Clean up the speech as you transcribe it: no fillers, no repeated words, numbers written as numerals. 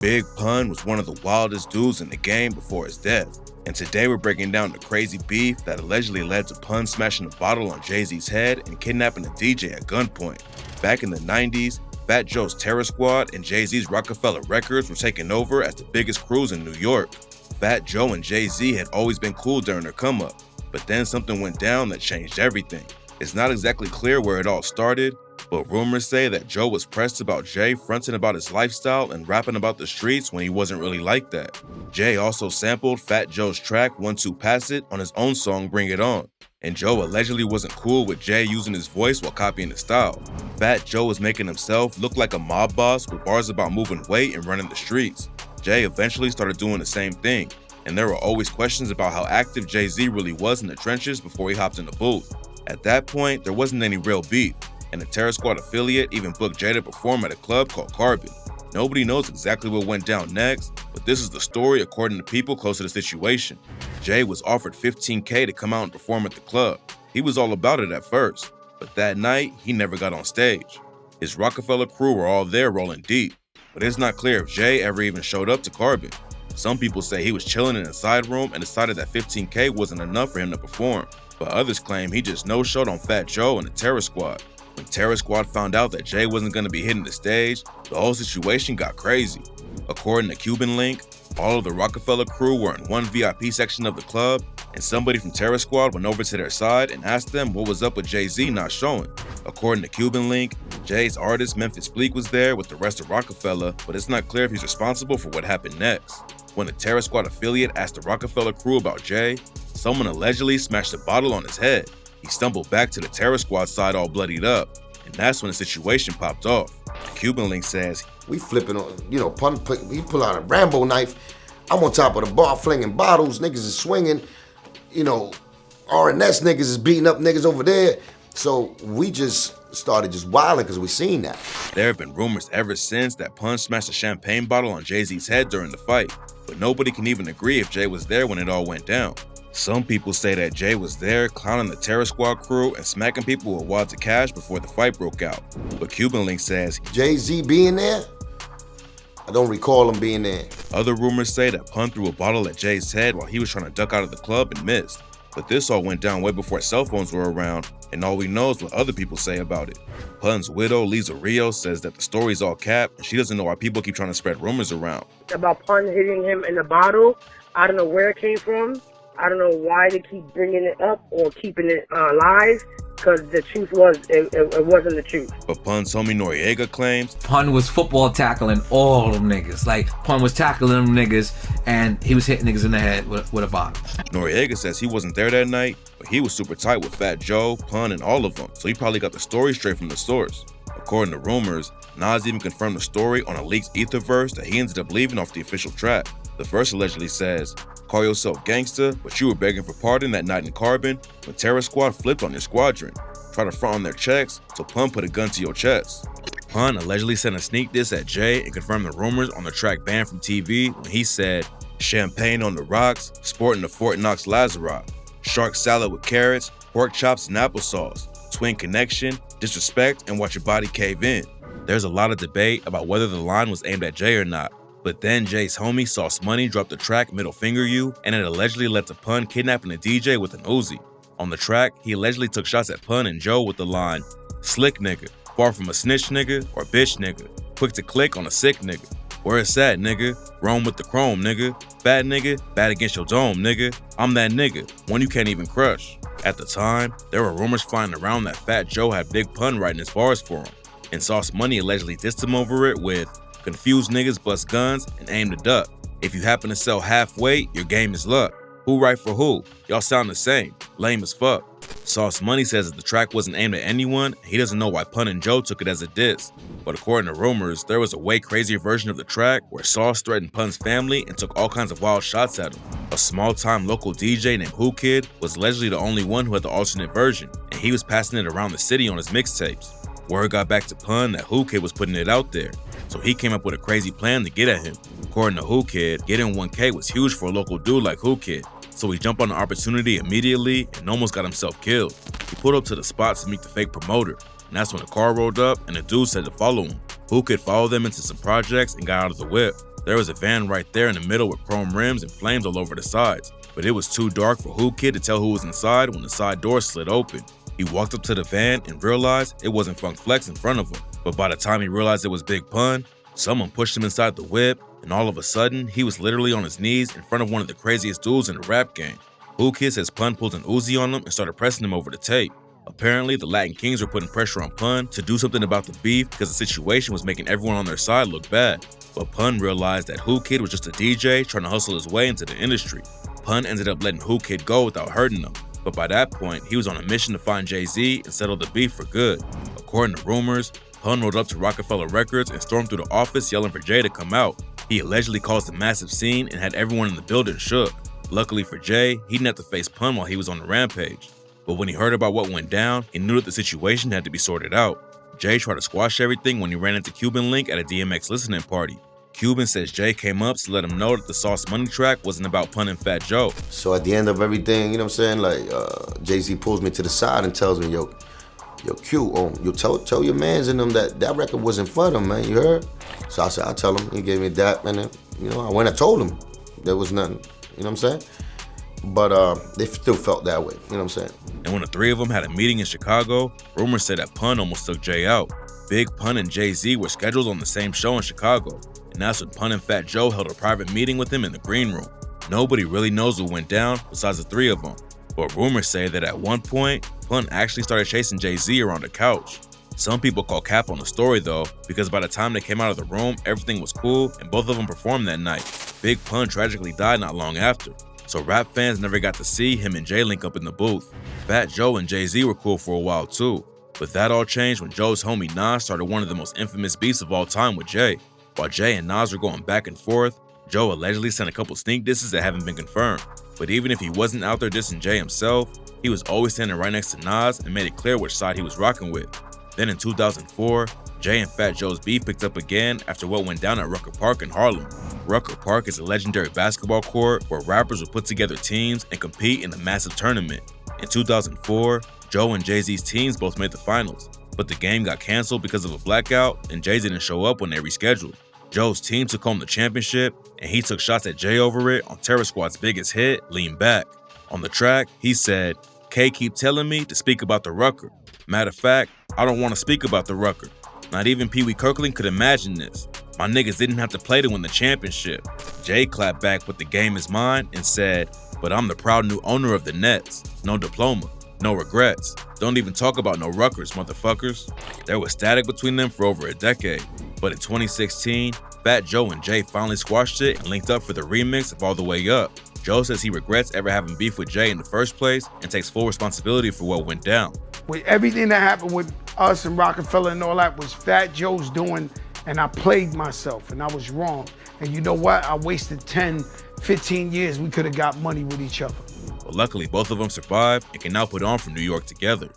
Big Pun was one of the wildest dudes in the game before his death, and today we're breaking down the crazy beef that allegedly led to Pun smashing a bottle on Jay-Z's head and kidnapping a DJ at gunpoint. Back in the 90s, Fat Joe's Terror Squad and Jay-Z's Rockefeller Records were taking over as the biggest crews in New York. Fat Joe and Jay-Z had always been cool during their come-up, but then something went down that changed everything. It's not exactly clear where it all started, but rumors say that Joe was pressed about Jay fronting about his lifestyle and rapping about the streets when he wasn't really like that. Jay also sampled Fat Joe's track 1 2 Pass It on his own song Bring It On, and Joe allegedly wasn't cool with Jay using his voice while copying his style. Fat Joe was making himself look like a mob boss with bars about moving weight and running the streets. Jay eventually started doing the same thing, and there were always questions about how active Jay-Z really was in the trenches before he hopped in the booth. At that point, there wasn't any real beef, and the Terror Squad affiliate even booked Jay to perform at a club called Carbon. Nobody knows exactly what went down next, but this is the story according to people close to the situation. Jay was offered $15K to come out and perform at the club. He was all about it at first, but that night, he never got on stage. His Rockefeller crew were all there rolling deep, but it's not clear if Jay ever even showed up to Carbon. Some people say he was chilling in a side room and decided that $15K wasn't enough for him to perform, but others claim he just no-showed on Fat Joe and the Terror Squad. When Terror Squad found out that Jay wasn't going to be hitting the stage, the whole situation got crazy. According to Cuban Link, all of the Rockefeller crew were in one VIP section of the club, and somebody from Terror Squad went over to their side and asked them what was up with Jay-Z not showing. According to Cuban Link, Jay's artist Memphis Bleek was there with the rest of Rockefeller, but it's not clear if he's responsible for what happened next. When the Terror Squad affiliate asked the Rockefeller crew about Jay, someone allegedly smashed a bottle on his head. He stumbled back to the Terror Squad side all bloodied up, and that's when the situation popped off. Cuban Link says, "We flipping on, Pun, he pull out a Rambo knife. I'm on top of the bar flinging bottles. Niggas is swinging. R&S niggas is beating up niggas over there." So we just started just wilding because we seen that. There have been rumors ever since that Pun smashed a champagne bottle on Jay-Z's head during the fight, but nobody can even agree if Jay was there when it all went down. Some people say that Jay was there clowning the Terror Squad crew and smacking people with wads of cash before the fight broke out. But Cuban Link says, Jay-Z being there? I don't recall him being there. Other rumors say that Pun threw a bottle at Jay's head while he was trying to duck out of the club and missed. But this all went down way before cell phones were around, and all we know is what other people say about it. Pun's widow, Lisa Rios, says that the story's all cap and she doesn't know why people keep trying to spread rumors around. About Pun hitting him in the bottle, I don't know where it came from. I don't know why they keep bringing it up or keeping it alive, because the truth was, it wasn't the truth. But Pun's homie Noriega claims Pun was football tackling all them niggas. Like, Pun was tackling them niggas, and he was hitting niggas in the head with a bottle. Noriega says he wasn't there that night, but he was super tight with Fat Joe, Pun, and all of them, so he probably got the story straight from the source. According to rumors, Nas even confirmed the story on a leaked Ether verse that he ended up leaving off the official track. The verse allegedly says, "Call yourself gangsta, but you were begging for pardon that night in Carbon when Terror Squad flipped on your squadron. Try to front on their checks, so Pun put a gun to your chest." Pun allegedly sent a sneak diss at Jay and confirmed the rumors on the track banned from TV when he said, "Champagne on the rocks, sporting the Fort Knox Lazarot, shark salad with carrots, pork chops and applesauce, twin connection, disrespect, and watch your body cave in." There's a lot of debate about whether the line was aimed at Jay or not. But then Jay's homie Sauce Money dropped the track Middle Finger You, and it allegedly led to Pun kidnapping a DJ with an Uzi. On the track, he allegedly took shots at Pun and Joe with the line, "Slick nigga, far from a snitch nigga or bitch nigga, quick to click on a sick nigga. Where it's at, nigga, roam with the chrome, nigga, bad nigga, bad against your dome, nigga, I'm that nigga, one you can't even crush." At the time, there were rumors flying around that Fat Joe had Big Pun writing his bars for him, and Sauce Money allegedly dissed him over it with, "Confused niggas bust guns and aim to duck. If you happen to sell half weight, your game is luck. Who write for who? Y'all sound the same. Lame as fuck." Sauce Money says that the track wasn't aimed at anyone, and he doesn't know why Pun and Joe took it as a diss. But according to rumors, there was a way crazier version of the track where Sauce threatened Pun's family and took all kinds of wild shots at him. A small-time local DJ named Who Kid was allegedly the only one who had the alternate version, and he was passing it around the city on his mixtapes. Word got back to Pun that Who Kid was putting it out there, so he came up with a crazy plan to get at him. According to Who Kid, getting 1K was huge for a local dude like Who Kid, so he jumped on the opportunity immediately and almost got himself killed. He pulled up to the spot to meet the fake promoter, and that's when a car rolled up and the dude said to follow him. Who Kid followed them into some projects and got out of the whip. There was a van right there in the middle with chrome rims and flames all over the sides, but it was too dark for Who Kid to tell who was inside when the side door slid open. He walked up to the van and realized it wasn't Funk Flex in front of him, but by the time he realized it was Big Pun, someone pushed him inside the whip, and all of a sudden, he was literally on his knees in front of one of the craziest dudes in the rap game. Who Kid says Pun pulled an Uzi on him and started pressing him over the tape. Apparently, the Latin Kings were putting pressure on Pun to do something about the beef because the situation was making everyone on their side look bad. But Pun realized that Who Kid was just a DJ trying to hustle his way into the industry. Pun ended up letting Who Kid go without hurting him, but by that point, he was on a mission to find Jay-Z and settle the beef for good. According to rumors, Pun rolled up to Rockefeller Records and stormed through the office yelling for Jay to come out. He allegedly caused a massive scene and had everyone in the building shook. Luckily for Jay, he didn't have to face Pun while he was on the rampage. But when he heard about what went down, he knew that the situation had to be sorted out. Jay tried to squash everything when he ran into Cuban Link at a DMX listening party. Cuban says Jay came up to let him know that the Sauce Money track wasn't about Pun and Fat Joe. So at the end of everything, you know what I'm saying, like Jay-Z pulls me to the side and tells me, yo Q, you tell your mans in them that record wasn't for them, man, you heard? So I said, I'll tell him. He gave me that, and then, I went and told him there was nothing, you know what I'm saying? But they still felt that way, you know what I'm saying? And when the three of them had a meeting in Chicago, rumors said that Pun almost took Jay out. Big Pun and Jay-Z were scheduled on the same show in Chicago, and that's when Pun and Fat Joe held a private meeting with him in the green room. Nobody really knows what went down besides the three of them, but rumors say that at one point, Pun actually started chasing Jay-Z around the couch. Some people call cap on the story though, because by the time they came out of the room, everything was cool and both of them performed that night. Big Pun tragically died not long after, so rap fans never got to see him and Jay link up in the booth. Fat Joe and Jay-Z were cool for a while too, but that all changed when Joe's homie Nas started one of the most infamous beefs of all time with Jay. While Jay and Nas were going back and forth, Joe allegedly sent a couple sneak disses that haven't been confirmed. But even if he wasn't out there dissing Jay himself, he was always standing right next to Nas and made it clear which side he was rocking with. Then in 2004, Jay and Fat Joe's beef picked up again after what went down at Rucker Park in Harlem. Rucker Park is a legendary basketball court where rappers would put together teams and compete in a massive tournament. In 2004, Joe and Jay-Z's teams both made the finals, but the game got canceled because of a blackout and Jay didn't show up when they rescheduled. Joe's team took home the championship, and he took shots at Jay over it on Terror Squad's biggest hit, Lean Back. On the track, he said, "K keep telling me to speak about the Rucker. Matter of fact, I don't want to speak about the Rucker. Not even Pee Wee Kirkland could imagine this. My niggas didn't have to play to win the championship." Jay clapped back with "The game is mine" and said, "But I'm the proud new owner of the Nets. No diploma, no regrets. Don't even talk about no Ruckers, motherfuckers." There was static between them for over a decade, but in 2016, Fat Joe and Jay finally squashed it and linked up for the remix of All the Way Up. Joe says he regrets ever having beef with Jay in the first place and takes full responsibility for what went down. With everything that happened with us and Rockefeller and all that was Fat Joe's doing, and I played myself and I was wrong. And you know what? I wasted 10, 15 years. We could have got money with each other. But luckily, both of them survived and can now put on for New York together.